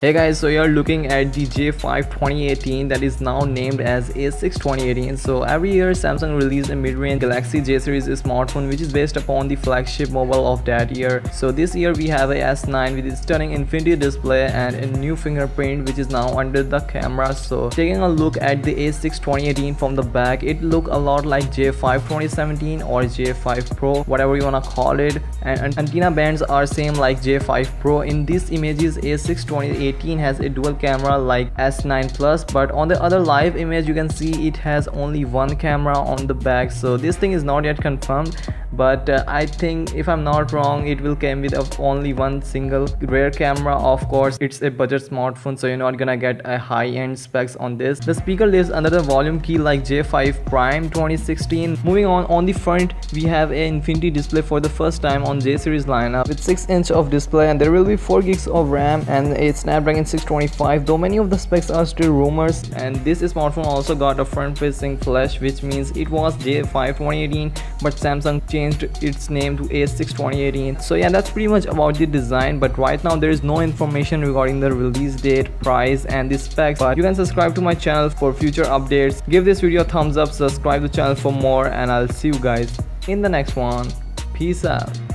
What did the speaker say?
Hey guys, so you're looking at the J5 2018 that is now named as A6 2018. So every year Samsung released a mid-range Galaxy J series smartphone which is based upon the flagship model of that year. So this year we have a S9 with its stunning infinity display and a new fingerprint which is now under the camera. So taking a look at the A6 2018 from the back, it look a lot like J5 2017 or J5 Pro, whatever you wanna call it, and antenna bands are same like J5 Pro. In these images A6 2018 has a dual camera like S9 Plus, but on the other live image you can see it has only one camera on the back. So this thing is not yet confirmed, but I think if I'm not wrong it will come with only one single rear camera. Of course it's a budget smartphone, so you're not gonna get a high-end specs on this. The speaker lives under the volume key like J5 Prime 2016. Moving on the front we have an infinity display for the first time on J series lineup with 6-inch of display, and there will be 4 gigs of RAM and a Snapdragon 625, though many of the specs are still rumors. And this smartphone also got a front-facing flash, which means it was J5 2018 but Samsung changed its name to A6 2018. So yeah, that's pretty much about the design, but right now there is no information regarding the release date, price and the specs. But you can subscribe to my channel for future updates. Give this video a thumbs up, subscribe to the channel for more, and I'll see you guys in the next one. Peace out.